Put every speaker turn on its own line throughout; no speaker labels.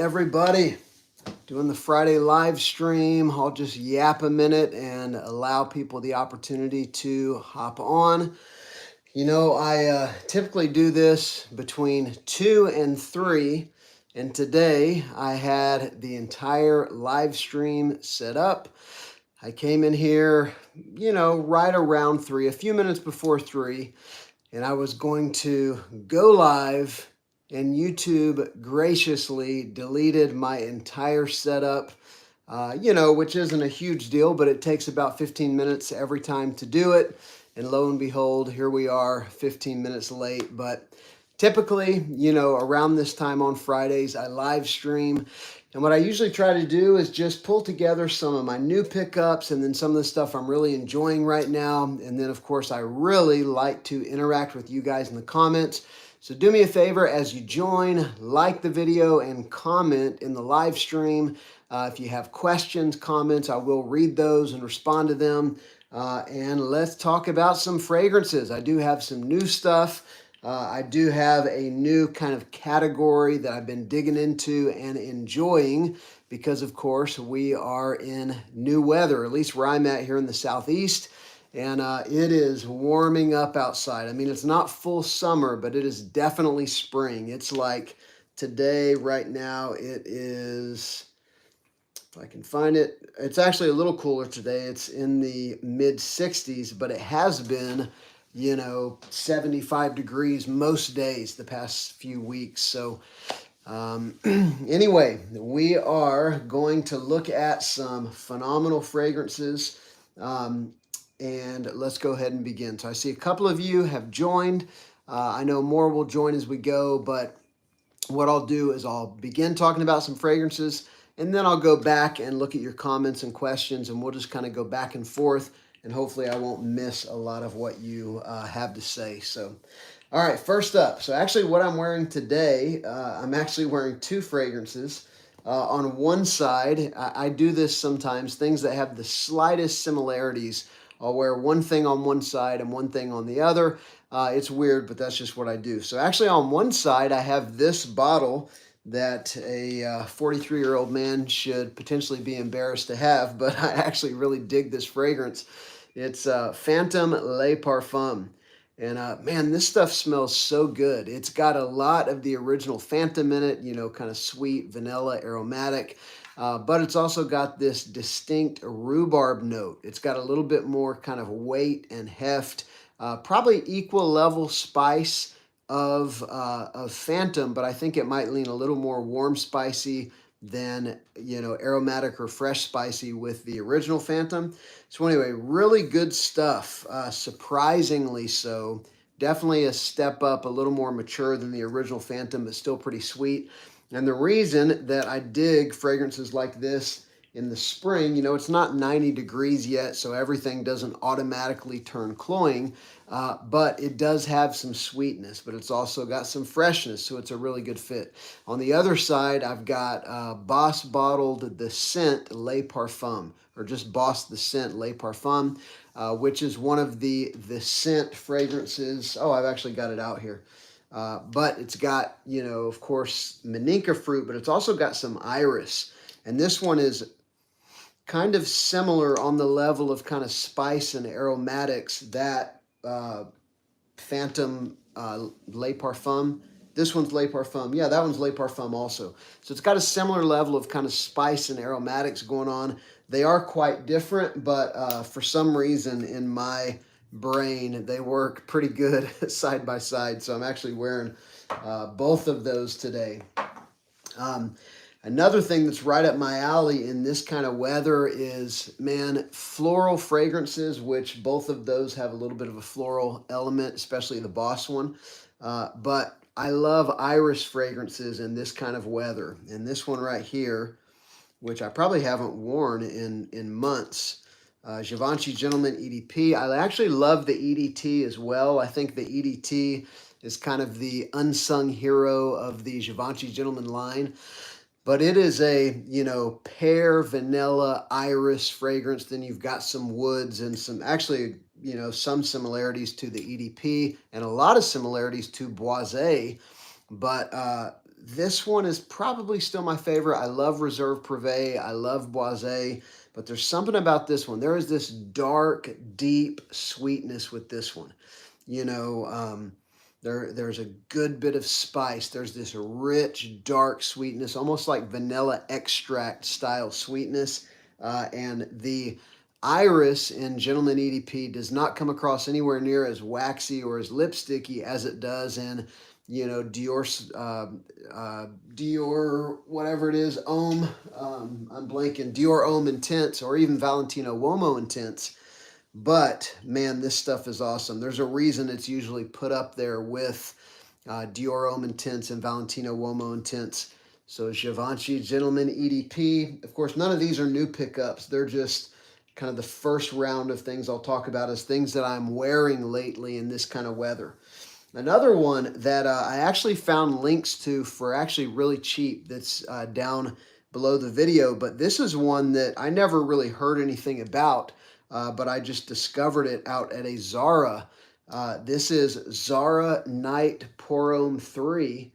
everybody? Doing the Friday live stream. I'll just yap a minute and allow people the opportunity to hop on. I typically do this between 2 and 3, and today I had the entire live stream set up. I came in here, right around 3, a few minutes before 3, and I was going to go live, and YouTube graciously deleted my entire setup, which isn't a huge deal, but it takes about 15 minutes every time to do it. And lo and behold, here we are 15 minutes late. But typically, around this time on Fridays, I live stream. And what I usually try to do is just pull together some of my new pickups and then some of the stuff I'm really enjoying right now. And then, of course, I really like to interact with you guys in the comments. So do me a favor as you join, like the video and comment in the live stream. If you have questions, comments, I will read those and respond to them. And let's talk about some fragrances. I do have some new stuff. I do have a new kind of category that I've been digging into and enjoying because, of course, we are in new weather, at least where I'm at here in the Southeast. And it is warming up outside. I mean, it's not full summer, but it is definitely spring. It's like today, right now, it is, if I can find it, it's actually a little cooler today. It's in the mid 60s, but it has been 75 degrees most days the past few weeks. So anyway, we are going to look at some phenomenal fragrances. And let's go ahead and begin. So I see a couple of you have joined. I know more will join as we go, but what I'll do is I'll begin talking about some fragrances, and then I'll go back and look at your comments and questions, and we'll just kind of go back and forth. And hopefully I won't miss a lot of what you have to say. So, all right, first up. So actually what I'm wearing today, I'm actually wearing two fragrances. On one side, I do this sometimes, things that have the slightest similarities. I'll wear one thing on one side and one thing on the other. It's weird, but that's just what I do. So actually on one side, I have this bottle that a 43-year-old man should potentially be embarrassed to have, but I actually really dig this fragrance. It's Phantom Le Parfum. And man, this stuff smells so good. It's got a lot of the original Phantom in it, kind of sweet, vanilla, aromatic. But it's also got this distinct rhubarb note. It's got a little bit more kind of weight and heft, probably equal level spice of Phantom, but I think it might lean a little more warm spicy than, aromatic or fresh spicy with the original Phantom. So anyway, really good stuff, surprisingly so. Definitely a step up, a little more mature than the original Phantom, but still pretty sweet. And the reason that I dig fragrances like this in the spring, it's not 90 degrees yet, so everything doesn't automatically turn cloying, but it does have some sweetness, but it's also got some freshness, so it's a really good fit. On the other side, I've got Boss Bottled the Scent Le Parfum, or just Boss the Scent Le Parfum, which is one of the scent fragrances. Oh, I've actually got it out here. But it's got, of course, Maninka fruit, but it's also got some iris. And this one is kind of similar on the level of kind of spice and aromatics that Phantom Le Parfum. This one's Le Parfum. Yeah, that one's Le Parfum also. So it's got a similar level of kind of spice and aromatics going on. They are quite different, but for some reason in my brain, they work pretty good side by side. So I'm actually wearing both of those today. Another thing that's right up my alley in this kind of weather is, man, floral fragrances, which both of those have a little bit of a floral element, especially the Boss one. But I love iris fragrances in this kind of weather. And this one right here, which I probably haven't worn in months, Givenchy Gentleman EDP. I actually love the EDT as well. I think the EDT is kind of the unsung hero of the Givenchy Gentleman line. But it is a, pear, vanilla, iris fragrance. Then you've got some woods and some, actually, some similarities to the EDP and a lot of similarities to Boisé. But this one is probably still my favorite. I love Reserve Privé. I love Boisé. But there's something about this one. There is this dark, deep sweetness with this one. You know, there's a good bit of spice. There's this rich, dark sweetness, almost like vanilla extract style sweetness. And the iris in Gentleman EDP does not come across anywhere near as waxy or as lipsticky as it does in, Dior, whatever it is, Homme, I'm blanking, Dior Homme Intense, or even Valentino Uomo Intense. But man, this stuff is awesome. There's a reason it's usually put up there with Dior Homme Intense and Valentino Uomo Intense. So Givenchy Gentleman EDP. Of course, none of these are new pickups. They're just kind of the first round of things I'll talk about as things that I'm wearing lately in this kind of weather. Another one that I actually found links to for actually really cheap that's down below the video, but this is one that I never really heard anything about, but I just discovered it out at a Zara. This is Zara Night Pour Homme 3,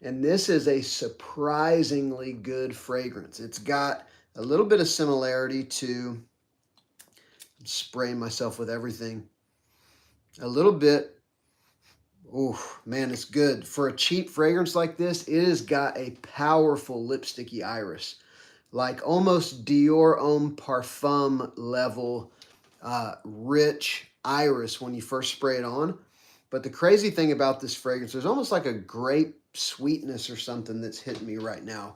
and this is a surprisingly good fragrance. It's got a little bit of similarity to, I'm spraying myself with everything, a little bit. Oh, man, it's good. For a cheap fragrance like this, it has got a powerful lipsticky iris. Like almost Dior Homme Parfum level rich iris when you first spray it on. But the crazy thing about this fragrance, there's almost like a grape sweetness or something that's hitting me right now.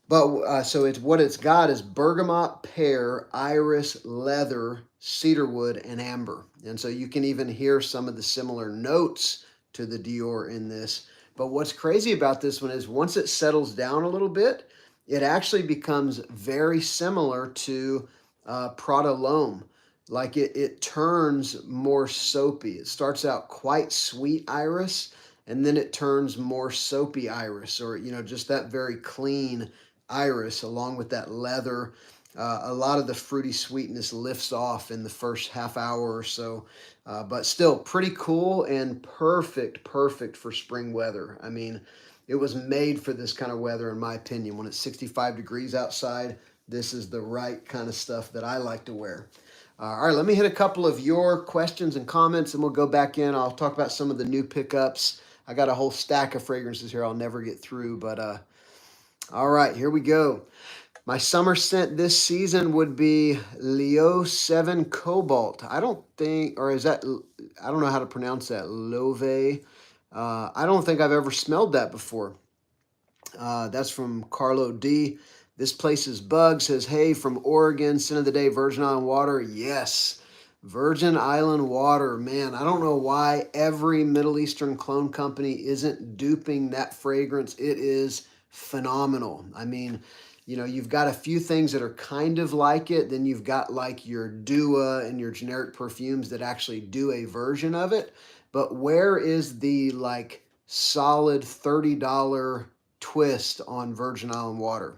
But so what it's got is bergamot, pear, iris, leather, cedarwood, and amber. And so you can even hear some of the similar notes to the Dior in this. But what's crazy about this one is once it settles down a little bit, it actually becomes very similar to Prada L'Homme. Like it turns more soapy. It starts out quite sweet iris, and then it turns more soapy iris, or just that very clean iris along with that leather. A lot of the fruity sweetness lifts off in the first half hour or so, but still pretty cool and perfect for spring weather. I mean, it was made for this kind of weather in my opinion. When it's 65 degrees outside, this is the right kind of stuff that I like to wear. All right, let me hit a couple of your questions and comments, and we'll go back in. I'll talk about some of the new pickups. I got a whole stack of fragrances here I'll never get through, but all right, here we go. My summer scent this season would be Leo 7 Cobalt. I don't think, or is that, I don't know how to pronounce that, Love. I don't think I've ever smelled that before. That's from Carlo D. This place is Bug, says, hey, from Oregon, scent of the day, Virgin Island water. Yes, Virgin Island water. Man, I don't know why every Middle Eastern clone company isn't duping that fragrance. It is phenomenal. I mean, you've got a few things that are kind of like it. Then you've got like your Dua and your generic perfumes that actually do a version of it. But where is the like solid $30 twist on Virgin Island water?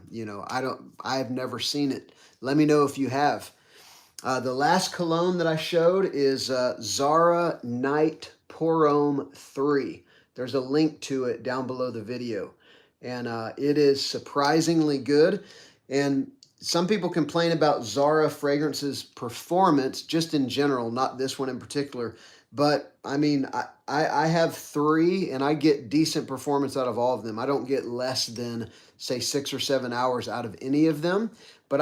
I've never seen it. Let me know if you have. The last cologne that I showed is Zara Night Pour Homme 3. There's a link to it down below the video. And it is surprisingly good. And some people complain about Zara fragrances performance just in general, not this one in particular. But I mean, I have 3 and I get decent performance out of all of them. I don't get less than, say, 6 or 7 hours out of any of them. But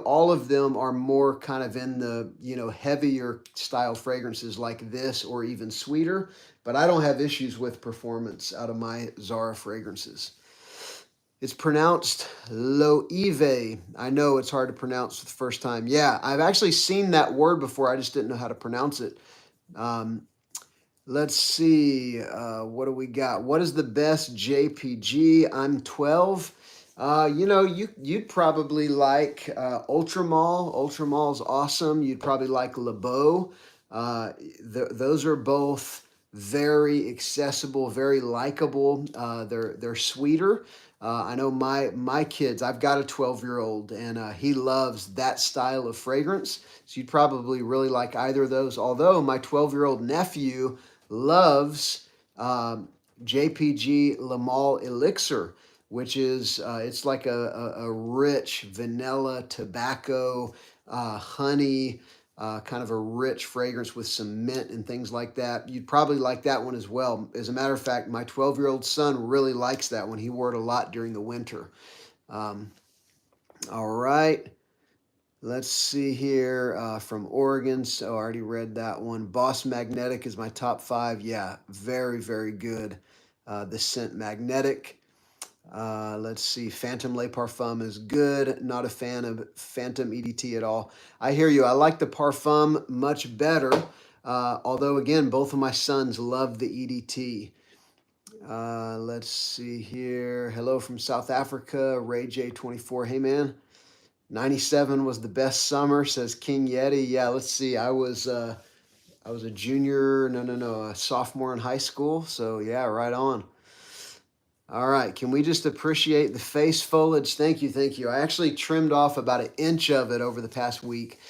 all of them are more kind of in the, heavier style fragrances like this or even sweeter. But I don't have issues with performance out of my Zara fragrances. It's pronounced Loewe. I know it's hard to pronounce for the first time. Yeah, I've actually seen that word before. I just didn't know how to pronounce it. Let's see. What do we got? What is the best JPG? I'm 12. You'd probably like Ultramall. Ultramall is awesome. You'd probably like Le Beau. Those are both very accessible, very likable. They're sweeter. I know my kids, I've got a 12-year-old, and he loves that style of fragrance. So you'd probably really like either of those. Although my 12-year-old nephew loves JPG Lamal Elixir, which is it's like a rich vanilla, tobacco, honey, kind of a rich fragrance with some mint and things like that. You'd probably like that one as well. As a matter of fact, my 12-year-old son really likes that one. He wore it a lot during the winter. Um, all right. Let's see here from Oregon. So I already read that one. Boss Magnetic is my top 5. Yeah, very, very good. The scent Magnetic. Let's see. Phantom Le Parfum is good. Not a fan of Phantom EDT at all. I hear you. I like the Parfum much better. Although, again, both of my sons love the EDT. Let's see here. Hello from South Africa. Ray J24. Hey, man. 97 was the best summer, says King Yeti. Yeah, let's see. I was a junior, a sophomore in high school. So yeah, right on. All right, can we just appreciate the face foliage? Thank you, thank you. I actually trimmed off about an inch of it over the past week.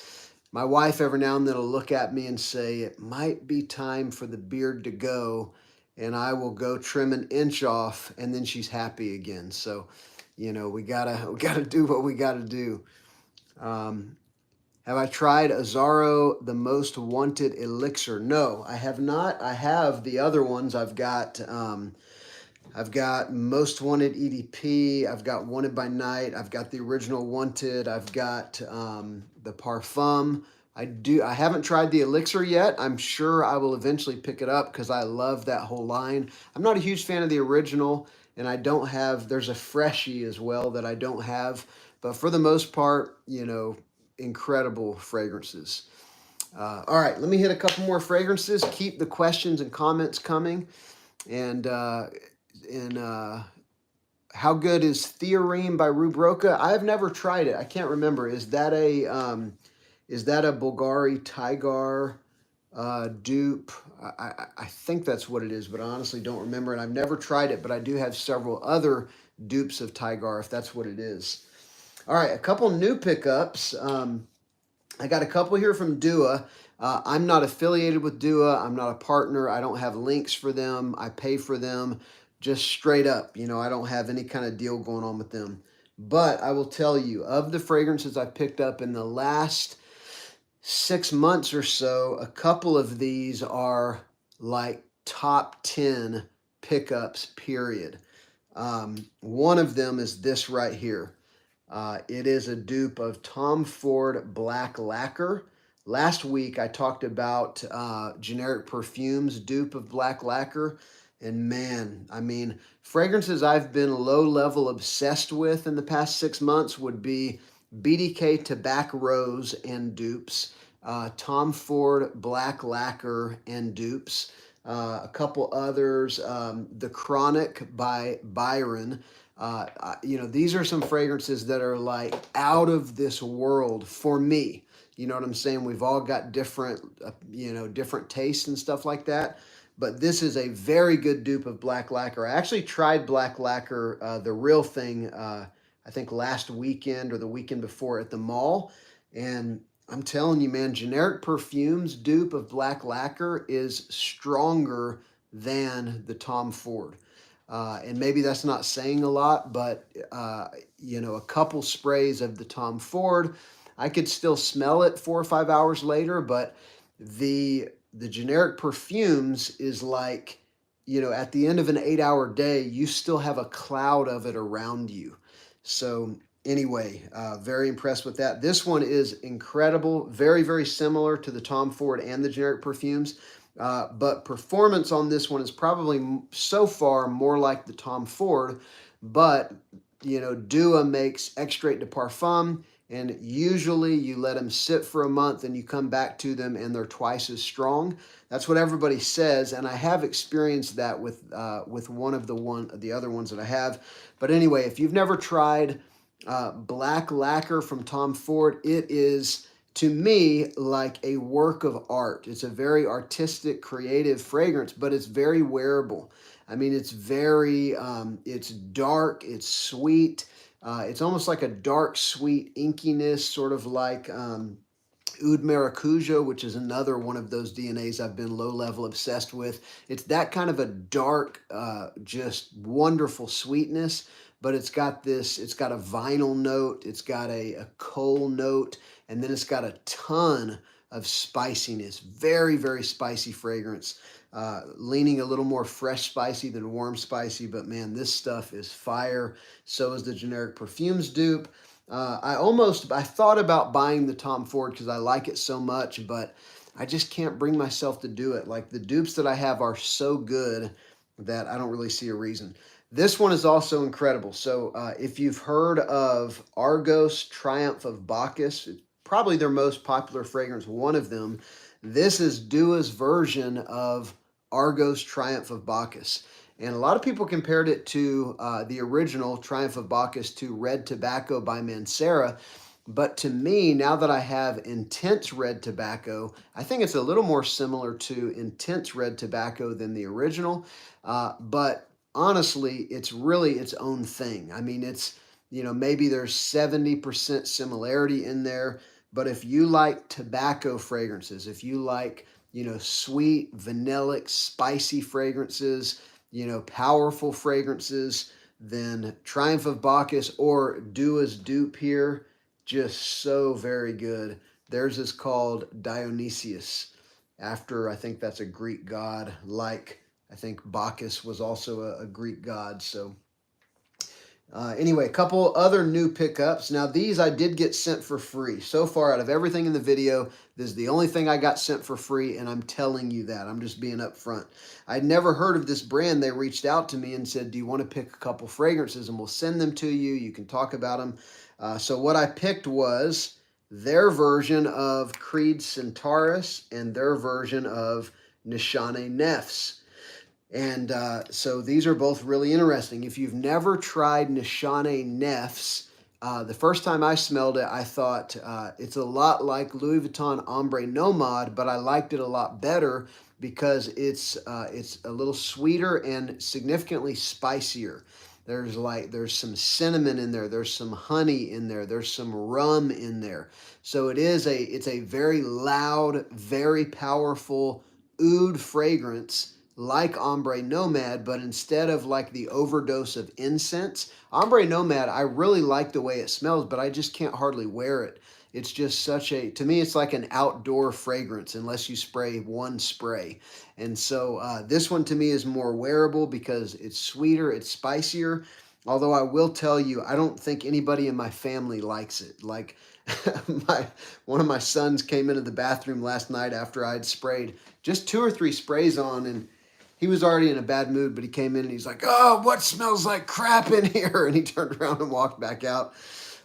My wife every now and then will look at me and say, it might be time for the beard to go, and I will go trim an inch off, and then she's happy again. So, we gotta do what we gotta do. Have I tried a Zara, the most wanted elixir? No, I have not. I have the other ones. I've got Most Wanted EDP. I've got Wanted by Night. I've got the original Wanted. I've got the Parfum. I haven't tried the Elixir yet. I'm sure I will eventually pick it up because I love that whole line. I'm not a huge fan of the original, and I don't have, there's a Freshie as well that I don't have. But for the most part, incredible fragrances. All right, let me hit a couple more fragrances. Keep the questions and comments coming. And how good is Theoreme by Rubroca? I've never tried it. I can't remember. Is that a Bulgari Tigar dupe? I think that's what it is, but I honestly don't remember. And I've never tried it, but I do have several other dupes of Tigar, if that's what it is. All right, a couple new pickups. I got a couple here from Dua. I'm not affiliated with Dua. I'm not a partner. I don't have links for them. I pay for them just straight up. I don't have any kind of deal going on with them. But I will tell you, of the fragrances I picked up in the last 6 months or so, a couple of these are like top 10 pickups, period. One of them is this right here. It is a dupe of Tom Ford Black Lacquer. Last week, I talked about Generic Perfume's dupe of Black Lacquer. And man, I mean, fragrances I've been low-level obsessed with in the past 6 months would be BDK Tobacco Rose and dupes, Tom Ford Black Lacquer and dupes, a couple others, The Chronic by Byron. These are some fragrances that are like out of this world for me. You know what I'm saying? We've all got different, different tastes and stuff like that. But this is a very good dupe of Black Lacquer. I actually tried Black Lacquer, the real thing, I think last weekend or the weekend before at the mall. And I'm telling you, man, Generic Perfume's dupe of Black Lacquer is stronger than the Tom Ford. And maybe that's not saying a lot, but, a couple sprays of the Tom Ford, I could still smell it 4 or 5 hours later, but the Generic Perfumes is like, at the end of an 8-hour day, you still have a cloud of it around you. So anyway, very impressed with that. This one is incredible, very, very similar to the Tom Ford and the Generic Perfumes. But performance on this one is probably so far more like the Tom Ford, but Dua makes extrait de parfum, and usually you let them sit for a month and you come back to them and they're twice as strong. That's what everybody says, and I have experienced that with one of the other ones that I have. But anyway, if you've never tried Black Lacquer from Tom Ford, it is, to me, like a work of art. It's a very artistic, creative fragrance, but it's very wearable. I mean, it's very, it's dark, it's sweet. It's almost like a dark, sweet inkiness, sort of like Oud Maracuja, which is another one of those DNAs I've been low level obsessed with. It's that kind of a dark, just wonderful sweetness, but it's got a vinyl note, it's got a coal note, and then it's got a ton of spiciness. Very, very spicy fragrance. Leaning a little more fresh spicy than warm spicy, but man, this stuff is fire. So is the generic perfumes dupe. I thought about buying the Tom Ford because I like it so much, but I just can't bring myself to do it. Like the dupes that I have are so good that I don't really see a reason. This one is also incredible. So if you've heard of Argos Triumph of Bacchus, it's probably their most popular fragrance, one of them. This is Dua's version of Argos Triumph of Bacchus. And a lot of people compared it to the original Triumph of Bacchus to Red Tobacco by Mancera. But to me, now that I have Intense Red Tobacco, I think it's a little more similar to Intense Red Tobacco than the original. But honestly, it's really its own thing. I mean, it's, maybe there's 70% similarity in there. But if you like tobacco fragrances, if you like, sweet, vanillic, spicy fragrances, powerful fragrances, then Triumph of Bacchus or Dua's dupe here, just so very good. Theirs is called Dionysius, after I think that's a Greek god, like I think Bacchus was also a Greek god. So anyway, a couple other new pickups. Now, these I did get sent for free. So far, out of everything in the video, this is the only thing I got sent for free, and I'm telling you that. I'm just being upfront. I'd never heard of this brand. They reached out to me and said, do you want to pick a couple fragrances, and we'll send them to you. You can talk about them. So what I picked was their version of Creed Centaurus and their version of Nishane Nefs. And so these are both really interesting. If you've never tried Nishane Nefs, the first time I smelled it, I thought it's a lot like Louis Vuitton Ombre Nomade, but I liked it a lot better because it's a little sweeter and significantly spicier. There's some cinnamon in there, there's some honey in there, there's some rum in there. So it's a very loud, very powerful oud fragrance like Ombre Nomad, but instead of like the overdose of incense, Ombre Nomad, I really like the way it smells, but I just can't hardly wear it. It's just to me, it's like an outdoor fragrance unless you spray one spray. And so this one to me is more wearable because it's sweeter, it's spicier. Although I will tell you, I don't think anybody in my family likes it. Like one of my sons came into the bathroom last night after I'd sprayed just 2 or 3 sprays on, and he was already in a bad mood, but he came in and he's like, oh, what smells like crap in here? And he turned around and walked back out.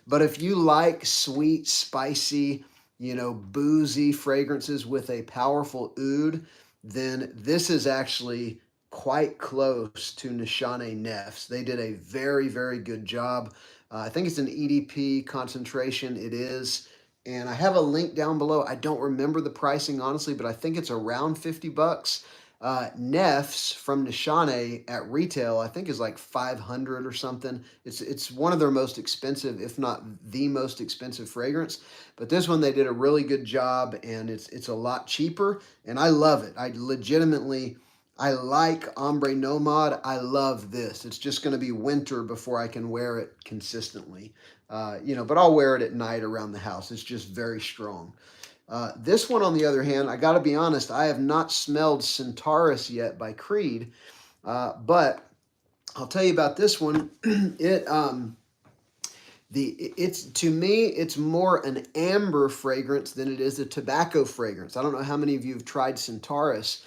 But if you like sweet, spicy, boozy fragrances with a powerful oud, then this is actually quite close to Nishane Nefs. They did a very, very good job. I think it's an EDP concentration. It is. And I have a link down below. I don't remember the pricing, honestly, but I think it's around $50. Nefs from Nishane at retail, I think, is like $500 or something. It's one of their most expensive, if not the most expensive fragrance. But this one, they did a really good job, and it's a lot cheaper, and I love it. I like Ombre Nomade. I love this. It's just going to be winter before I can wear it consistently. But I'll wear it at night around the house. It's just very strong. This one, on the other hand, I got to be honest, I have not smelled Centaurus yet by Creed, but I'll tell you about this one. To me, it's more an amber fragrance than it is a tobacco fragrance. I don't know how many of you have tried Centaurus.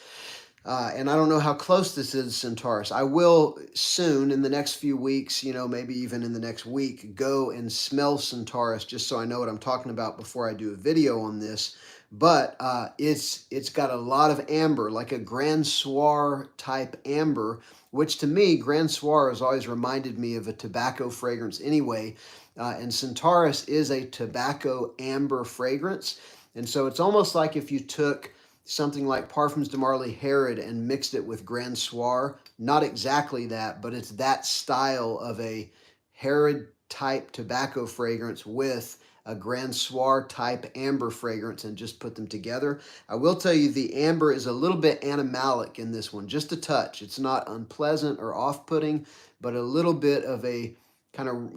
And I don't know how close this is to Centaurus. I will soon, in the next few weeks, maybe even in the next week, go and smell Centaurus just so I know what I'm talking about before I do a video on this. But it's got a lot of amber, like a Grand Soir type amber, which to me, Grand Soir has always reminded me of a tobacco fragrance anyway. And Centaurus is a tobacco amber fragrance. And so it's almost like if you took something like Parfums de Marly Herod and mixed it with Grand Soir. Not exactly that, but it's that style of a Herod type tobacco fragrance with a Grand Soir type amber fragrance and just put them together. I will tell you the amber is a little bit animalic in this one, just a touch. It's not unpleasant or off-putting, but a little bit of a kind of,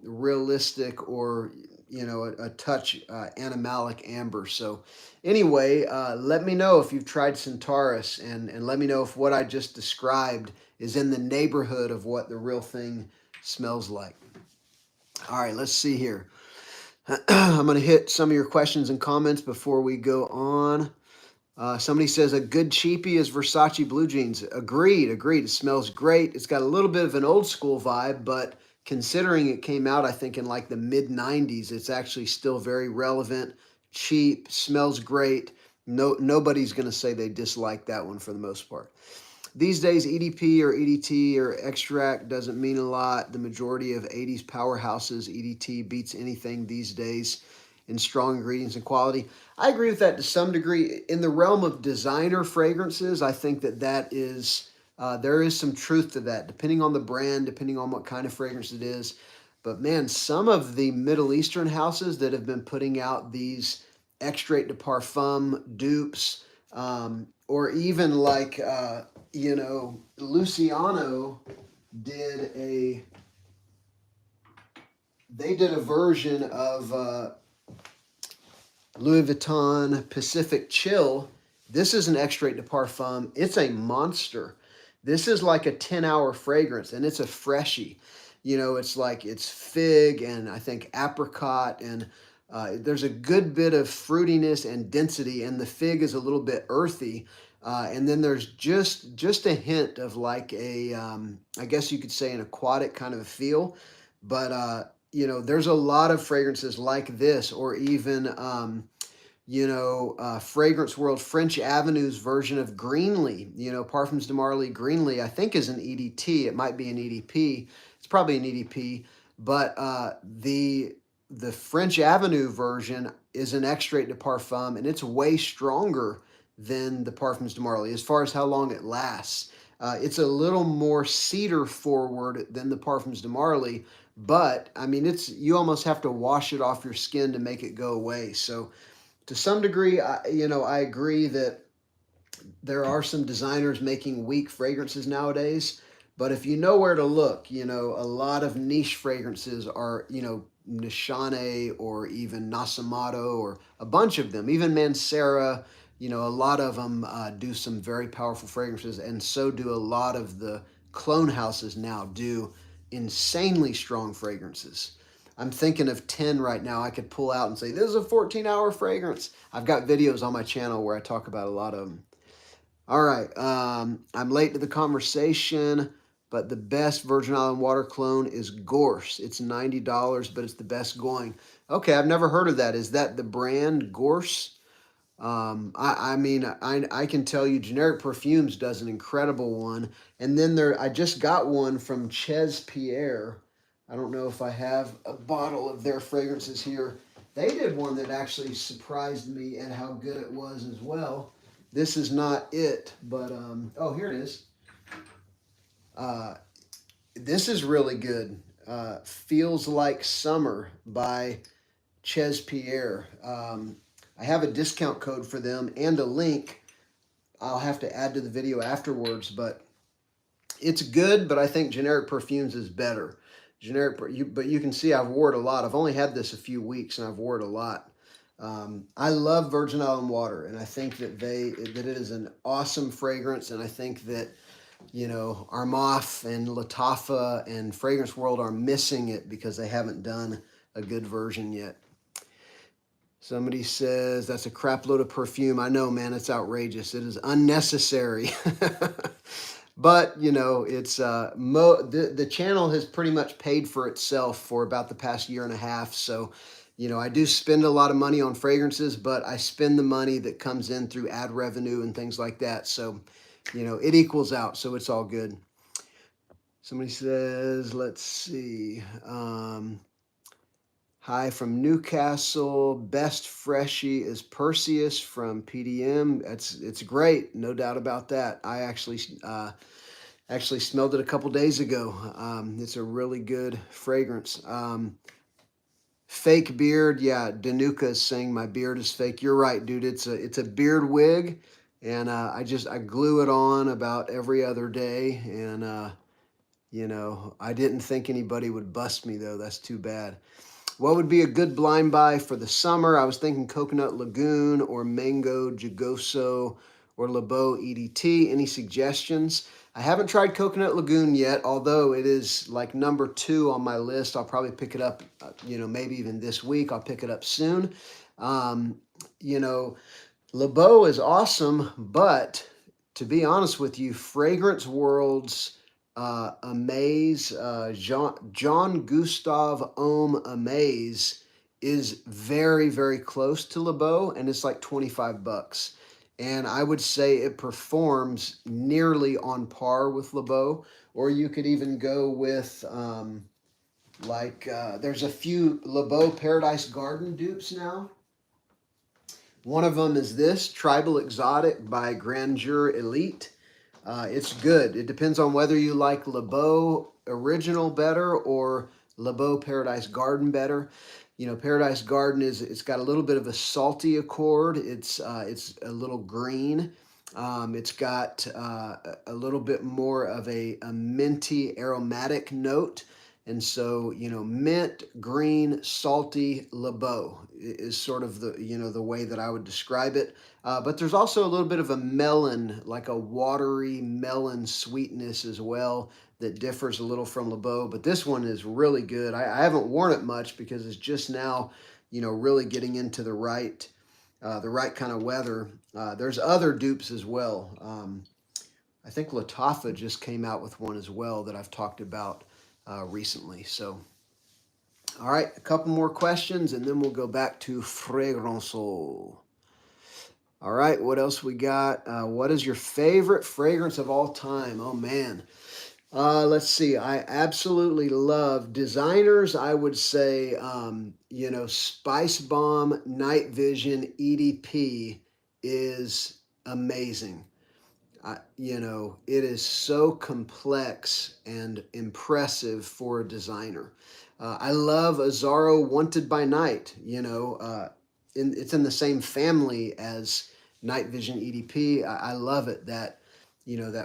realistic or, a touch animalic amber. So anyway, let me know if you've tried Centaurus, and let me know if what I just described is in the neighborhood of what the real thing smells like. All right, let's see here. I'm going to hit some of your questions and comments before we go on. Somebody says a good cheapie is Versace Blue Jeans. Agreed, agreed. It smells great. It's got a little bit of an old school vibe, but considering it came out, I think, in like the mid 90s, it's actually still very relevant, cheap, smells great. Nobody's going to say they dislike that one for the most part. These days, EDP or EDT or extract doesn't mean a lot. The majority of 80s powerhouses, EDT beats anything these days in strong ingredients and quality. I agree with that to some degree. In the realm of designer fragrances, I think that is, there is some truth to that, depending on the brand, depending on what kind of fragrance it is. But man, some of the Middle Eastern houses that have been putting out these extrait de parfum dupes, or even like, Luciano did they did a version of Louis Vuitton Pacific Chill. This is an extrait de parfum. It's a monster. This is like a 10-hour fragrance, and it's a freshie. It's fig and I think apricot, and there's a good bit of fruitiness and density, and the fig is a little bit earthy. And then there's just a hint of like I guess you could say an aquatic kind of a feel. But, there's a lot of fragrances like this, or even, Fragrance World French Avenue's version of Greenly, Parfums de Marly Greenly, I think is an EDT. It might be an EDP. It's probably an EDP. But the French Avenue version is an extrait de parfum, and it's way stronger than the Parfums de Marly as far as how long it lasts. It's a little more cedar forward than the Parfums de Marly, but I mean, you almost have to wash it off your skin to make it go away. So to some degree, I agree that there are some designers making weak fragrances nowadays, but if you know where to look, a lot of niche fragrances are, Nishane or even Nasamato or a bunch of them, even Mancera, a lot of them do some very powerful fragrances, and so do a lot of the clone houses now do insanely strong fragrances. I'm thinking of 10 right now I could pull out and say, this is a 14-hour fragrance. I've got videos on my channel where I talk about a lot of them. All right, I'm late to the conversation, but the best Virgin Island water cologne is Gorse. It's $90, but it's the best going. Okay, I've never heard of that. Is that the brand Gorse? I can tell you Generic Perfumes does an incredible one. And then I just got one from Chez Pierre. I don't know if I have a bottle of their fragrances here. They did one that actually surprised me at how good it was as well. This is not it, but, oh, here it is. This is really good. Feels Like Summer by Chez Pierre. I have a discount code for them and a link I'll have to add to the video afterwards, but it's good, but I think Generic Perfumes is better. But you can see I've wore it a lot. I've only had this a few weeks, and I've wore it a lot. I love Virgin Island water, and I think that it is an awesome fragrance, and I think that, Armaf and Lattafa and Fragrance World are missing it because they haven't done a good version yet. Somebody says, that's a crap load of perfume. I know, man, it's outrageous. It is unnecessary. But, it's the channel has pretty much paid for itself for about the past year and a half. So, I do spend a lot of money on fragrances, but I spend the money that comes in through ad revenue and things like that. So, it equals out. So it's all good. Somebody says, let's see. Hi from Newcastle. Best freshie is Perseus from PDM. It's great, no doubt about that. I actually smelled it a couple days ago. It's a really good fragrance. Fake beard. Yeah, Danuka is saying my beard is fake. You're right, dude. It's a beard wig, and I glue it on about every other day, and I didn't think anybody would bust me though. That's too bad. What would be a good blind buy for the summer? I was thinking Coconut Lagoon or Mango Gigoso or LeBeau EDT. Any suggestions? I haven't tried Coconut Lagoon yet, although it is like number 2 on my list. I'll probably pick it up, maybe even this week. I'll pick it up soon. Um, you know, LeBeau is awesome, but to be honest with you, Fragrance World's Amaze, John Gustav Ohm Amaze is very, very close to LeBeau, and it's like $25. And I would say it performs nearly on par with LeBeau, or you could even go with there's a few LeBeau Paradise Garden dupes now. One of them is this Tribal Exotic by Grandeur Elite. It's good. It depends on whether you like LeBeau Original better or LeBeau Paradise Garden better. Paradise Garden it's got a little bit of a salty accord. It's a little green. It's got a little bit more of a minty aromatic note. And so, mint, green, salty, LeBeau is sort of the way that I would describe it. But there's also a little bit of a melon, like a watery melon sweetness as well that differs a little from LeBeau. But this one is really good. I haven't worn it much because it's just now, really getting into the right kind of weather. There's other dupes as well. I think Latafa just came out with one as well that I've talked about recently. So, all right, a couple more questions, and then we'll go back to Fragrance. All right, what else we got? What is your favorite fragrance of all time? Oh, man. Let's see. I absolutely love designers. I would say, Spice Bomb Night Vision EDP is amazing. It is so complex and impressive for a designer. I love a Zara Wanted by Night. It's in the same family as Night Vision EDP. I love it. That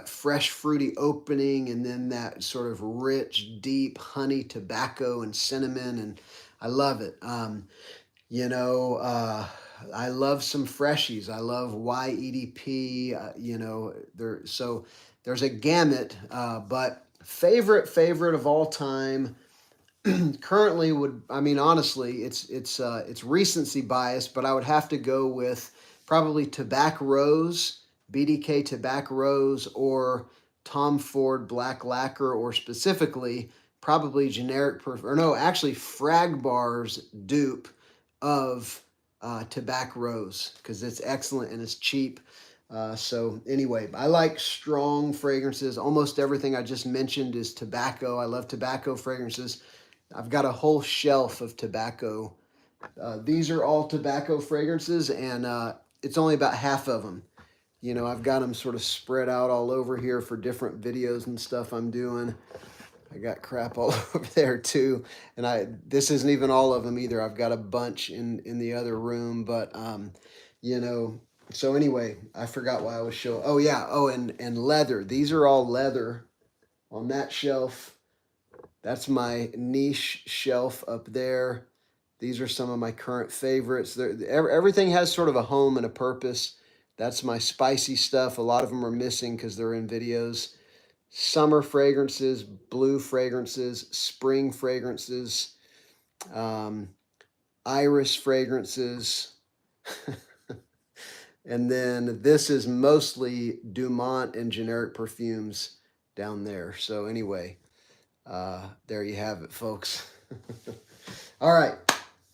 fresh fruity opening, and then that sort of rich, deep honey, tobacco, and cinnamon, and I love it. I love some freshies. I love YEDP. There's a gamut. But favorite of all time currently honestly, it's recency bias, but I would have to go with probably Tobacco Rose, BDK Tobacco Rose, or Tom Ford Black Lacquer, or specifically probably Frag Bar's dupe of Tobacco Rose, because it's excellent and it's cheap. So anyway, I like strong fragrances. Almost everything I just mentioned is tobacco. I love tobacco fragrances. I've got a whole shelf of tobacco. These are all tobacco fragrances, and it's only about half of them. I've got them sort of spread out all over here for different videos and stuff I'm doing. I got crap all over there too, and this isn't even all of them either. I've got a bunch in the other room, but So anyway, I forgot why I was showing. Oh yeah, and leather. These are all leather on that shelf. That's my niche shelf up there. These are some of my current favorites. Everything has sort of a home and a purpose. That's my spicy stuff. A lot of them are missing because they're in videos. Summer fragrances, blue fragrances, spring fragrances, iris fragrances. And then this is mostly Dumont and generic perfumes down there. So anyway, there you have it, folks. All right,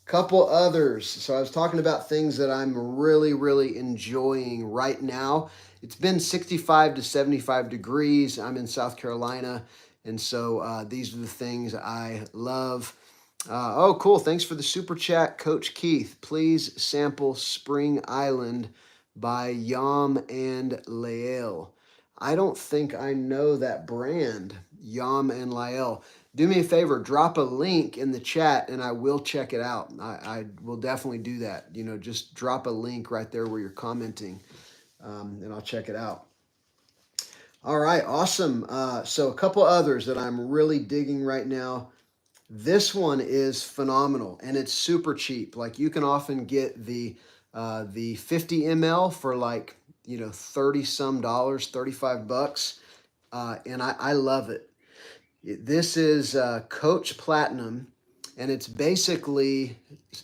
couple others. So I was talking about things that I'm really, really enjoying right now. It's been 65 to 75 degrees. I'm in South Carolina, and so these are the things I love. Oh, cool. Thanks for the super chat, Coach Keith. Please sample Spring Island by Yam and Lael. I don't think I know that brand, Yam and Lael. do me a favor, drop a link in the chat and I will check it out. I will definitely do that. You know, just drop a link right there where you're commenting, and I'll check it out. All right, awesome. So a couple others that I'm really digging right now. This one is phenomenal and it's super cheap. Like you can often get the 50 ml for like, you know, 30 some dollars, $35. And I love it. This is Coach Platinum, and it's basically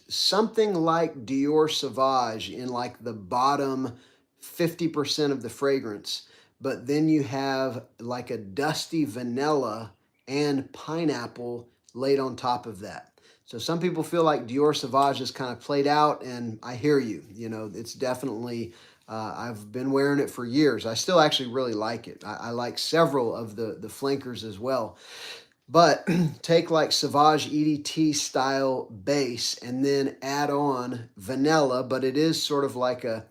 something like Dior Sauvage in like the bottom 50% of the fragrance, but then you have like a dusty vanilla and pineapple laid on top of that. So some people feel like Dior Sauvage is kind of played out, and I hear you. You know, it's definitely I've been wearing it for years. I still actually really like it. I like several of the flankers as well. But take like Sauvage EDT style base and then add on vanilla, but it is sort of like a,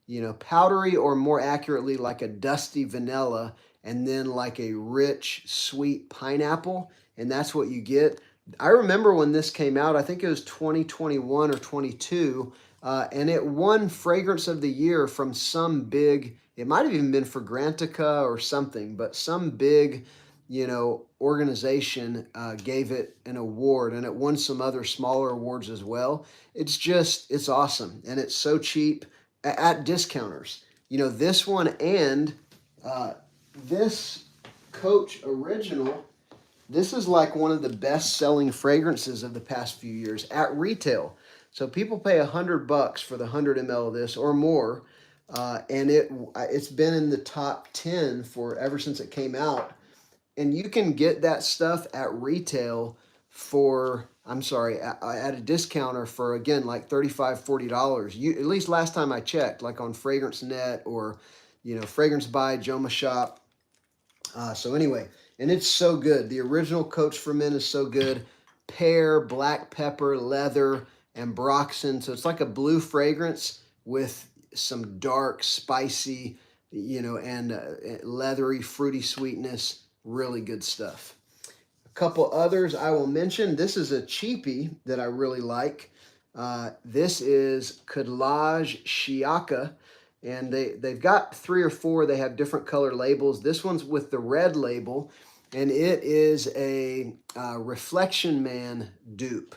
you know, powdery or more accurately like a dusty vanilla and then like a rich sweet pineapple. And that's what you get. I remember when this came out, I think it was 2021 or 22, and it won Fragrance of the Year from some big, it might have even been for Grantica or something, but some big, you know, organization gave it an award, and it won some other smaller awards as well. It's just, it's awesome, and it's so cheap at discounters. You know, this one and uh, this Coach Original, this is like one of the best selling fragrances of the past few years at retail. So people pay $100 for the 100 ml of this or more, and it's been in the top 10 for ever since it came out. And you can get that stuff at retail for, I'm sorry, at a discounter for, again, like $35, $40. At least last time I checked, like on Fragrance Net or, you know, Fragrance by Joma Shop. So anyway, and it's so good. The original Coach for Men is so good. Pear, black pepper, leather, and Broxton. So it's like a blue fragrance with some dark, spicy, you know, and leathery, fruity sweetness. Really good stuff. A couple others I will mention. This is a cheapie that I really like. This is Kadlaj Shiaka, and they've got 3 or 4. They have different color labels. This one's with the red label, and it is a Reflection Man dupe.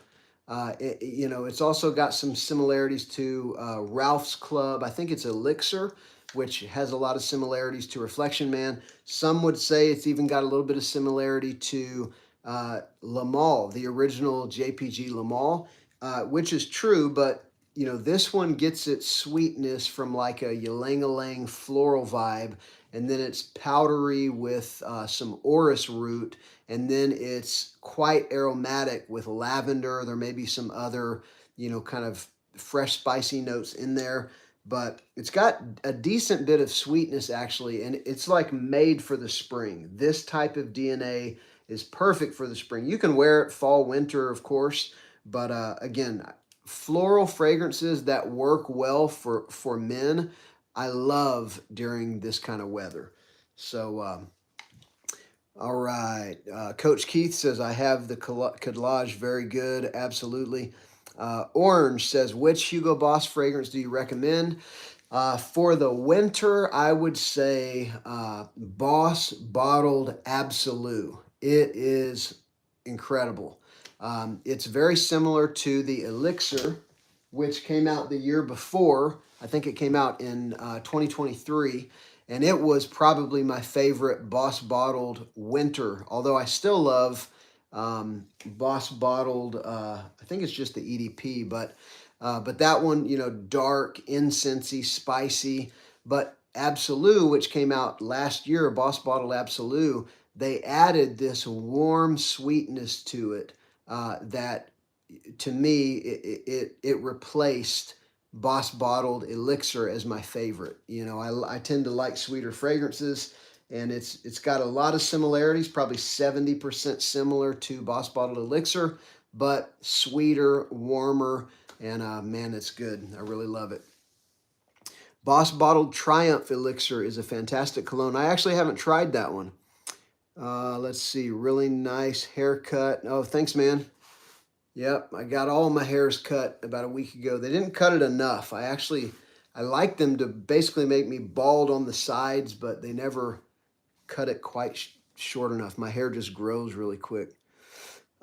You know, it's also got some similarities to Ralph's Club. I think it's Elixir, which has a lot of similarities to Reflection Man. Some would say it's even got a little bit of similarity to Le Male, the original JPG Le Male, which is true, but you know, this one gets its sweetness from like a ylang-ylang floral vibe, and then it's powdery with some orris root, and then it's quite aromatic with lavender. There may be some other, you know, kind of fresh spicy notes in there, but it's got a decent bit of sweetness actually, and it's like made for the spring. This type of DNA is perfect for the spring. You can wear it fall, winter, of course, but again, floral fragrances that work well for men, I love during this kind of weather. So, all right. Coach Keith says, I have the Cadlage. Very good. Absolutely. Orange says, which Hugo Boss fragrance do you recommend? For the winter, I would say Boss Bottled Absolute. It is incredible. It's very similar to the Elixir, which came out the year before. I think it came out in 2023. And it was probably my favorite Boss Bottled winter, although I still love Boss Bottled, I think it's just the EDP, but that one, you know, dark, incensey, spicy. But Absolute, which came out last year, Boss Bottled Absolute, they added this warm sweetness to it that, to me, it replaced Boss Bottled Elixir as my favorite. You know, I tend to like sweeter fragrances, and it's got a lot of similarities, probably 70% similar to Boss Bottled Elixir, but sweeter, warmer, and man, it's good. I really love it. Boss Bottled Triumph Elixir is a fantastic cologne. I actually haven't tried that one. Let's see, really nice haircut. Oh, thanks, man. Yep, I got all my hairs cut about a week ago. They didn't cut it enough. I like them to basically make me bald on the sides, but they never cut it quite short enough. My hair just grows really quick.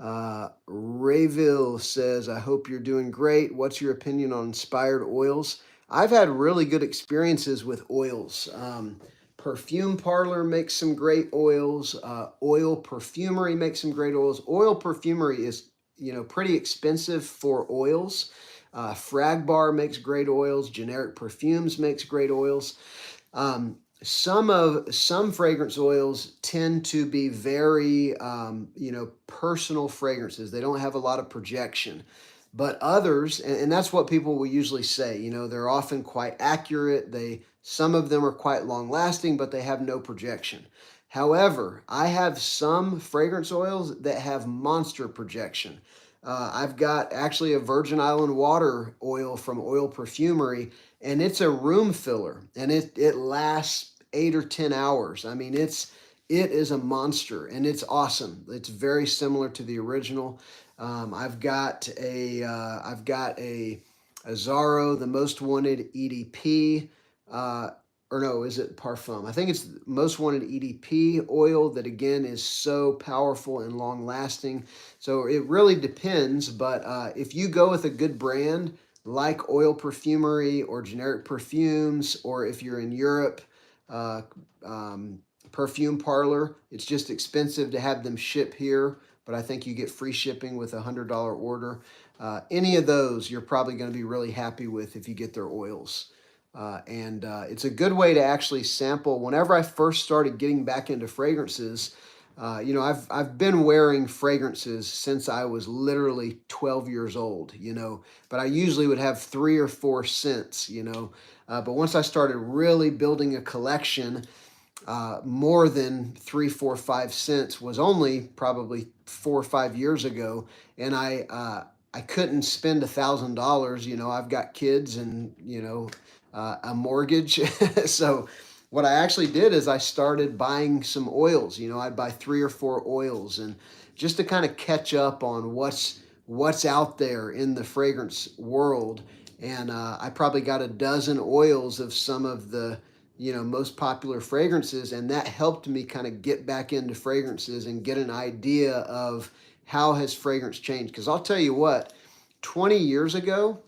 Rayville says, I hope you're doing great. What's your opinion on inspired oils? I've had really good experiences with oils. Perfume Parlor makes some great oils. Oil Perfumery makes some great oils. Oil Perfumery is, pretty expensive for oils. Frag Bar makes great oils. Generic Perfumes makes great oils. Some fragrance oils tend to be very personal fragrances. They don't have a lot of projection, but others, and that's what people will usually say, they're often quite accurate. Some of them are quite long lasting, but they have no projection. However, I have some fragrance oils that have monster projection. I've got actually a Virgin Island water oil from Oil Perfumery, and it's a room filler, and it lasts 8 or 10 hours. I mean, it is a monster, and it's awesome. It's very similar to the original. I've got a Zara, the Most Wanted EDP, or no, is it Parfum? I think it's Most Wanted EDP oil that again is so powerful and long lasting. So it really depends, but if you go with a good brand like Oil Perfumery or Generic Perfumes, or if you're in Europe, uh, Perfume Parlor, it's just expensive to have them ship here, but I think you get free shipping with a $100 order. Any of those you're probably going to be really happy with if you get their oils. And it's a good way to actually sample. Whenever I first started getting back into fragrances, I've been wearing fragrances since I was literally 12 years old, but I usually would have 3 or 4 scents. But once I started really building a collection, more than 3, 4, 5 cents was only probably 4 or 5 years ago, and I couldn't spend $1,000. I've got kids and a mortgage, so what I actually did is I started buying some oils. I'd buy 3 or 4 oils, and just to kind of catch up on what's out there in the fragrance world. And I probably got a dozen oils of some of the most popular fragrances, and that helped me kind of get back into fragrances and get an idea of how has fragrance changed. Because I'll tell you what, 20 years ago,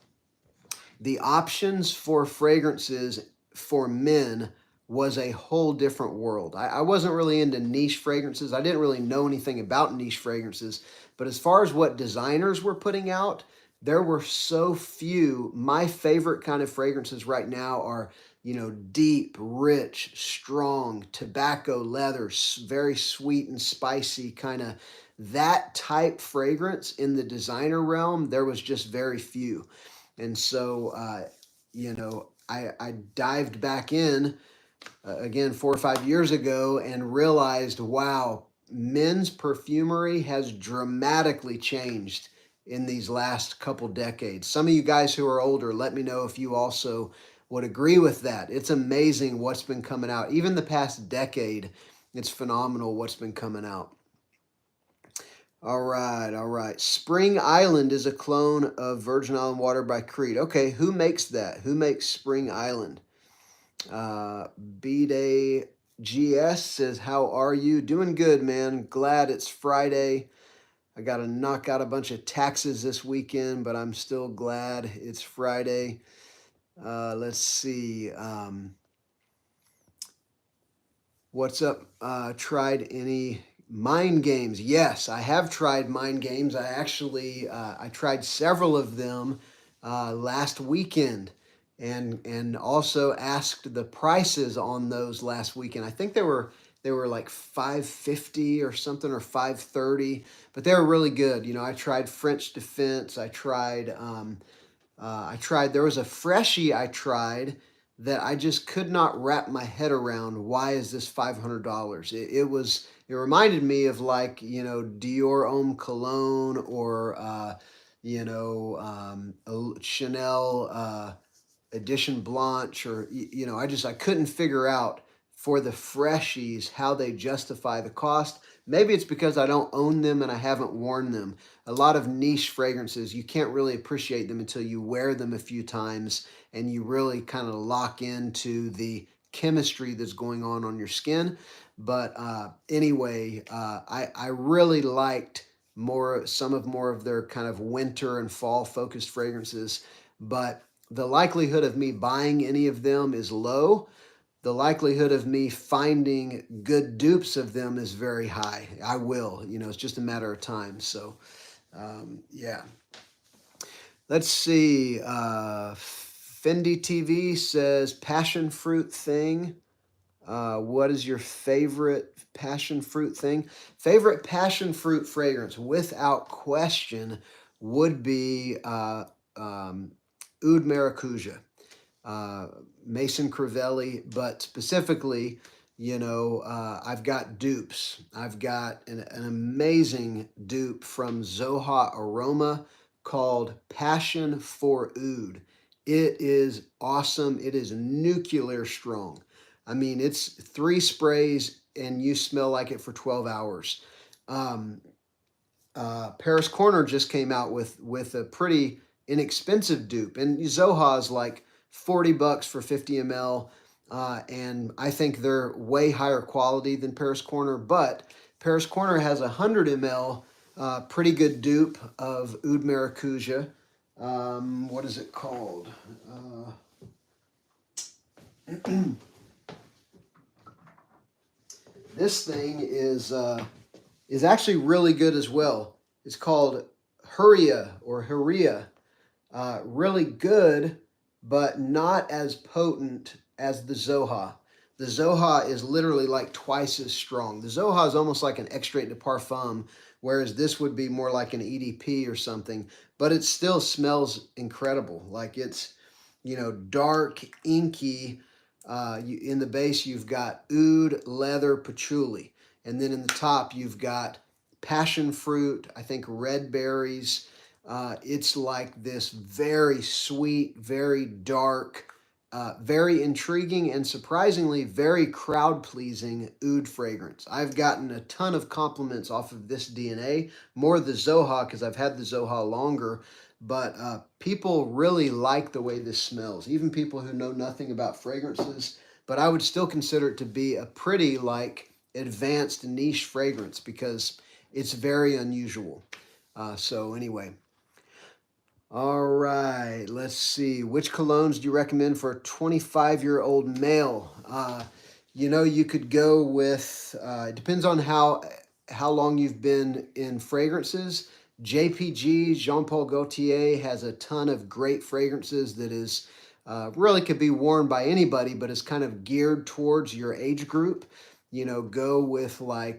the options for fragrances for men was a whole different world. I wasn't really into niche fragrances. I didn't really know anything about niche fragrances. But as far as what designers were putting out, there were so few. My favorite kind of fragrances right now are, deep, rich, strong, tobacco, leather, very sweet and spicy kind of that type fragrance in the designer realm. There was just very few. And so, I dived back in again 4 or 5 years ago and realized, wow, men's perfumery has dramatically changed in these last couple decades. Some of you guys who are older, let me know if you also would agree with that. It's amazing what's been coming out. Even the past decade, it's phenomenal what's been coming out. All right, all right. Spring Island is a clone of Virgin Island Water by Creed. Okay, who makes that? Who makes Spring Island? B-Day GS says, how are you? Doing good, man. Glad it's Friday. I got to knock out a bunch of taxes this weekend, but I'm still glad it's Friday. Let's see. What's up? Tried any mind games? Yes, I have tried mind games. I tried several of them last weekend, and also asked the prices on those last weekend. I think they were like 550 or something, or 530, but they were really good. I tried French Defense. There was a freshie I tried that I just could not wrap my head around. Why is this $500? It reminded me of, like, Dior Homme Cologne, or a Chanel Edition Blanche, or I couldn't figure out for the freshies, how they justify the cost. Maybe it's because I don't own them and I haven't worn them. A lot of niche fragrances, you can't really appreciate them until you wear them a few times and you really kind of lock into the chemistry that's going on your skin. But anyway, I really liked more of their kind of winter and fall focused fragrances, but the likelihood of me buying any of them is low. The likelihood of me finding good dupes of them is very high. I will, it's just a matter of time. So, yeah. Let's see. Fendi TV says passion fruit thing. What is your favorite passion fruit thing? Favorite passion fruit fragrance, without question, would be Oud Maracuja, uh, Mason Crivelli, but specifically, I've got dupes. I've got an amazing dupe from Zoha Aroma called Passion for Oud. It is awesome. It is nuclear strong. I mean, it's 3 sprays and you smell like it for 12 hours. Um, Paris Corner just came out with a pretty inexpensive dupe, and Zoha is like $40 for 50 ml, and I think they're way higher quality than Paris Corner. But Paris Corner has a 100 ml, pretty good dupe of Oud Maracuja. What is it called? This thing is actually really good as well. It's called Huria or Huria. Really good, but not as potent as the Zoha. The Zoha is literally like twice as strong. The Zoha is almost like an extrait de parfum, whereas this would be more like an EDP or something, but it still smells incredible. Like it's, dark, inky. In the base, you've got oud, leather, patchouli. And then in the top, you've got passion fruit, I think red berries. It's like this very sweet, very dark, very intriguing, and surprisingly very crowd-pleasing oud fragrance. I've gotten a ton of compliments off of this DNA, more the Zoha because I've had the Zoha longer, but people really like the way this smells, even people who know nothing about fragrances. But I would still consider it to be a pretty advanced niche fragrance because it's very unusual. So anyway, all right, let's see. Which colognes do you recommend for a 25-year-old male? You could go with, it depends on how long you've been in fragrances. JPG, Jean-Paul Gaultier, has a ton of great fragrances that is really could be worn by anybody, but is kind of geared towards your age group. Go with Le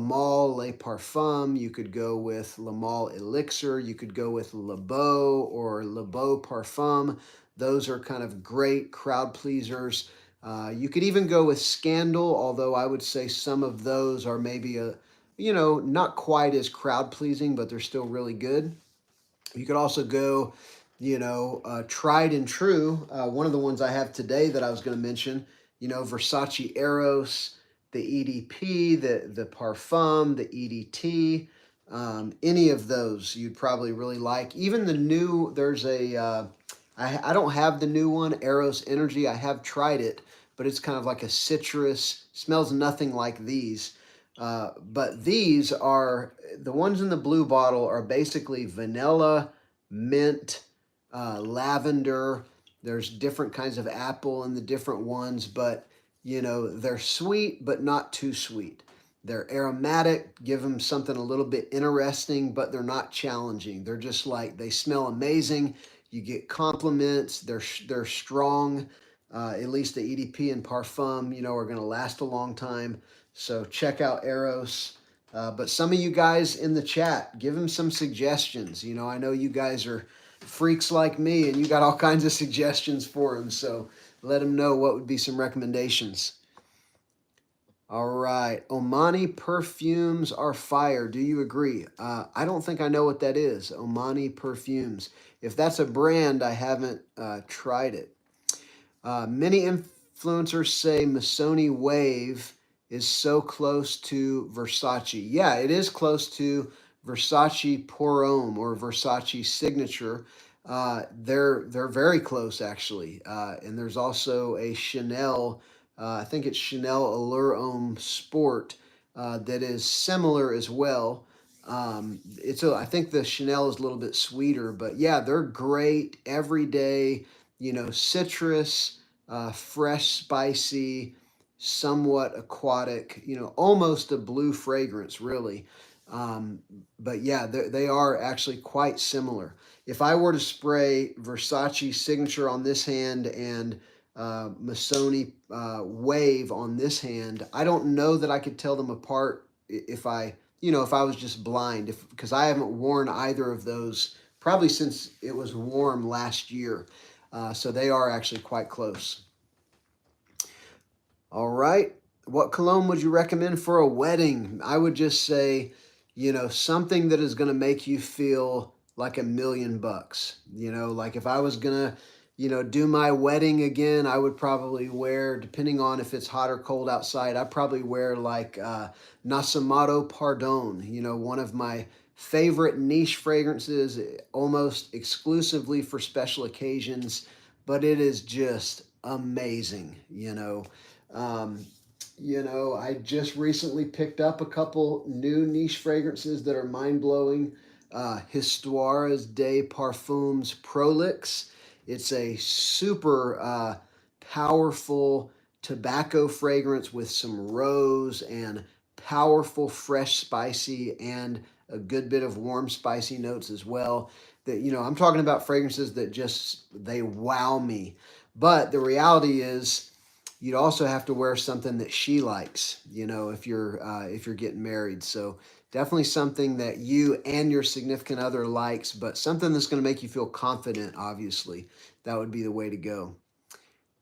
Male Les Parfums. You could go with Le Male Elixir. You could go with Le Beau or Le Beau Parfum. Those are kind of great crowd pleasers. You could even go with Scandal, although I would say some of those are maybe not quite as crowd pleasing, but they're still really good. You could also go, tried and true. One of the ones I have today that I was going to mention, Versace Eros, the EDP, the Parfum, the EDT, any of those you'd probably really like. Even the new, there's I don't have the new one, Eros Energy. I have tried it, but it's kind of like a citrus, smells nothing like these. But these are, the ones in the blue bottle are basically vanilla, mint, lavender. There's different kinds of apple in the different ones, but they're sweet, but not too sweet. They're aromatic, give them something a little bit interesting, but they're not challenging. They're just they smell amazing. You get compliments. They're strong. At least the EDP and Parfum, are going to last a long time. So check out Eros. But some of you guys in the chat, give them some suggestions. I know you guys are freaks like me and you got all kinds of suggestions for them. So let them know what would be some recommendations. All right. Omani perfumes are fire. Do you agree? I don't think I know what that is. Omani perfumes. If that's a brand, I haven't tried it. Many influencers say Missoni Wave is so close to Versace. Yeah, it is close to Versace Pour Homme or Versace Signature. They're very close actually. And there's also a Chanel, I think it's Chanel Allure Homme Sport, that is similar as well. I think the Chanel is a little bit sweeter, but yeah, they're great everyday, citrus, fresh, spicy, somewhat aquatic, almost a blue fragrance, really. Um, but yeah, they are actually quite similar. If I were to spray Versace Signature on this hand and Missoni Wave on this hand, I don't know that I could tell them apart if if I was just blind, because I haven't worn either of those probably since it was warm last year. So they are actually quite close. All right. What cologne would you recommend for a wedding? I would just say, something that is going to make you feel like $1,000,000. Like if I was going to, do my wedding again, I would probably wear, depending on if it's hot or cold outside, I'd probably wear like Nasamato Pardon, one of my favorite niche fragrances, almost exclusively for special occasions, but it is just amazing. Um, I just recently picked up a couple new niche fragrances that are mind blowing. Histoires des Parfums Prolix. It's a super powerful tobacco fragrance with some rose and powerful, fresh, spicy, and a good bit of warm, spicy notes as well. That I'm talking about fragrances that just they wow me. But the reality is, you'd also have to wear something that she likes, if you're getting married. So definitely something that you and your significant other likes, but something that's going to make you feel confident. Obviously, that would be the way to go.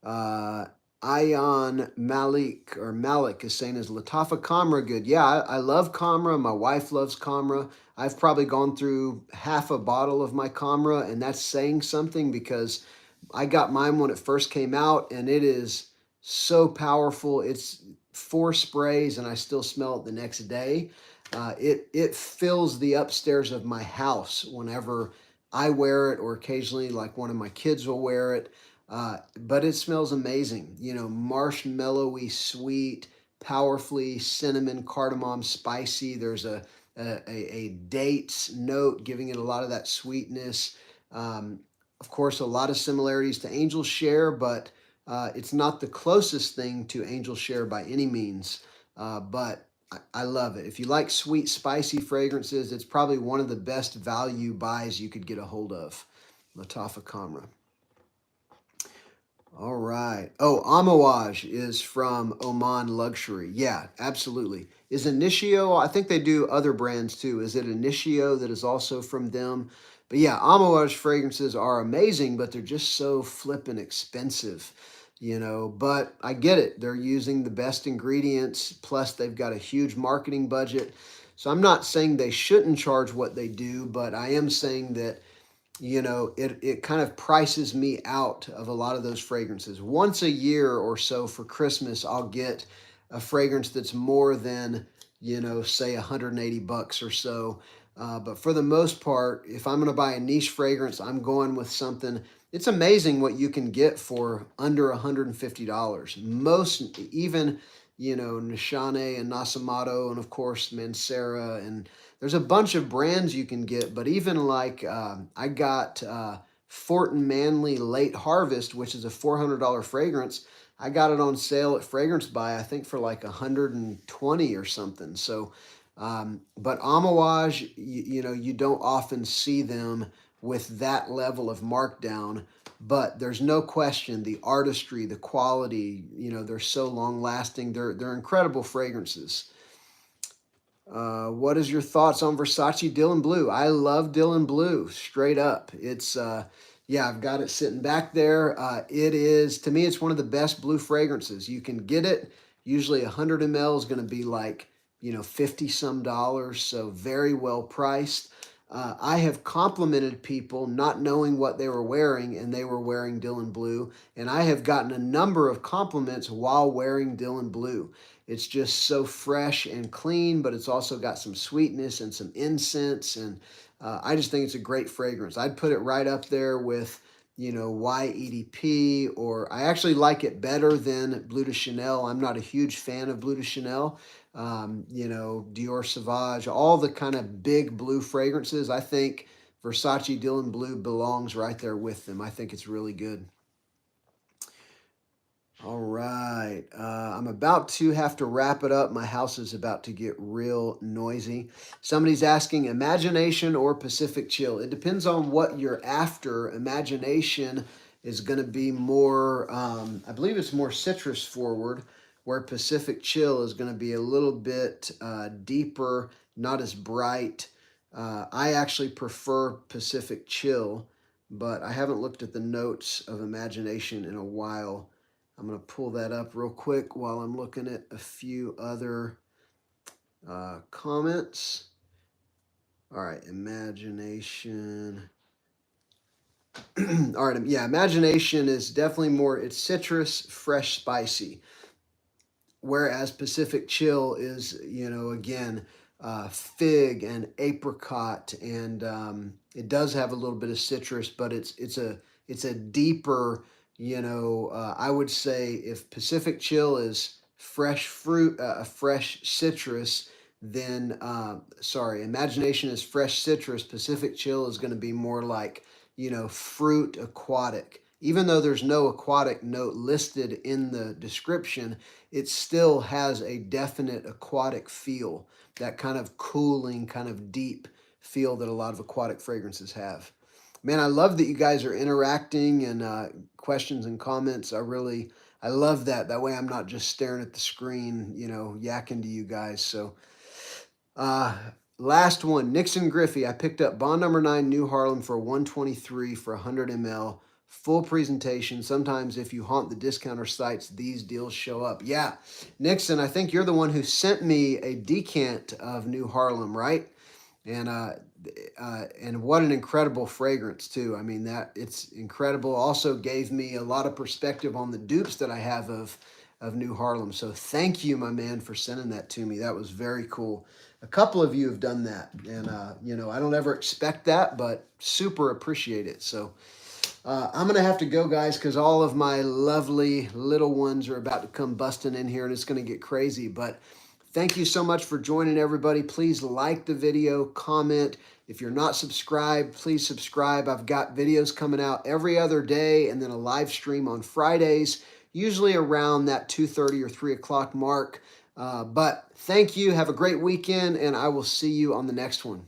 Ayan Malik is saying, is Latafa Camra good? Yeah, I love Camra. My wife loves Camra. I've probably gone through half a bottle of my Camra, and that's saying something because I got mine when it first came out, and it is so powerful. It's 4 sprays, and I still smell it the next day. It fills the upstairs of my house whenever I wear it, or occasionally like one of my kids will wear it. But it smells amazing. Marshmallowy, sweet, powerfully cinnamon, cardamom, spicy. There's a dates note giving it a lot of that sweetness. Of course, a lot of similarities to Angel Share, but it's not the closest thing to Angel Share by any means. But I love it. If you like sweet, spicy fragrances, it's probably one of the best value buys you could get a hold of. Latafa Camra. All right. Oh, Amouage is from Oman Luxury. Yeah, absolutely. Is Initio, I think they do other brands too. Is it Initio that is also from them? But yeah, Amouage fragrances are amazing, but they're just so flippin' expensive, But I get it. They're using the best ingredients, plus they've got a huge marketing budget. So I'm not saying they shouldn't charge what they do, but I am saying that it kind of prices me out of a lot of those fragrances. Once a year or so for Christmas, I'll get a fragrance that's more than, say $180 or so. But for the most part, if I'm going to buy a niche fragrance, I'm going with something. It's amazing what you can get for under $150. Most, even, Nishane and Nasamato, and of course Mancera, and there's a bunch of brands you can get, but even like I got Fort and Manley Late Harvest, which is a $400 fragrance. I got it on sale at Fragrance Buy, I think for like 120 or something. So, but Amouage, you don't often see them with that level of markdown. But there's no question the artistry, the quality, they're so long lasting. They're incredible fragrances. What is your thoughts on Versace Dylan Blue? I love Dylan Blue, straight up. It's, yeah, I've got it sitting back there. It is, to me, it's one of the best blue fragrances. You can get it. Usually 100 ml is going to be like, 50 some dollars. So very well priced. I have complimented people not knowing what they were wearing and they were wearing Dylan Blue. And I have gotten a number of compliments while wearing Dylan Blue. It's just so fresh and clean, but it's also got some sweetness and some incense. And I just think it's a great fragrance. I'd put it right up there with, YEDP, or I actually like it better than Bleu de Chanel. I'm not a huge fan of Bleu de Chanel. Dior Sauvage, all the kind of big blue fragrances. I think Versace Dylan Blue belongs right there with them. I think it's really good. All right. I'm about to have to wrap it up. My house is about to get real noisy. Somebody's asking imagination or Pacific Chill. It depends on what you're after. Imagination is going to be more, I believe it's more citrus forward, where Pacific Chill is going to be a little bit deeper, not as bright. I actually prefer Pacific Chill, but I haven't looked at the notes of Imagination in a while. I'm going to pull that up real quick while I'm looking at a few other comments. All right, Imagination. All right, yeah, Imagination is definitely more, it's citrus, fresh, spicy. Whereas Pacific Chill is, again, fig and apricot, and it does have a little bit of citrus, but it's a deeper, I would say if Pacific Chill is fresh fruit, fresh citrus, then Imagination is fresh citrus. Pacific Chill is going to be more like, fruit aquatic. Even though there's no aquatic note listed in the description, it still has a definite aquatic feel, that kind of cooling, kind of deep feel that a lot of aquatic fragrances have. Man, I love that you guys are interacting and questions and comments. I love that. That way I'm not just staring at the screen, yakking to you guys. So, last one, Nixon Griffey. I picked up Bond number 9 New Harlem for 123 for 100 ml. Full presentation. Sometimes if you haunt the discounter sites, these deals show up. Yeah, Nixon, I think you're the one who sent me a decant of New Harlem, right? And what an incredible fragrance too. I mean, that it's incredible. Also gave me a lot of perspective on the dupes that I have of New Harlem. So thank you, my man, for sending that to me. That was very cool. A couple of you have done that, and I don't ever expect that, but super appreciate it. So I'm gonna have to go, guys, because all of my lovely little ones are about to come busting in here, and it's gonna get crazy. But thank you so much for joining, everybody. Please like the video, comment. If you're not subscribed, please subscribe. I've got videos coming out every other day, and then a live stream on Fridays, usually around that 2:30 or 3 o'clock mark. But thank you. Have a great weekend, and I will see you on the next one.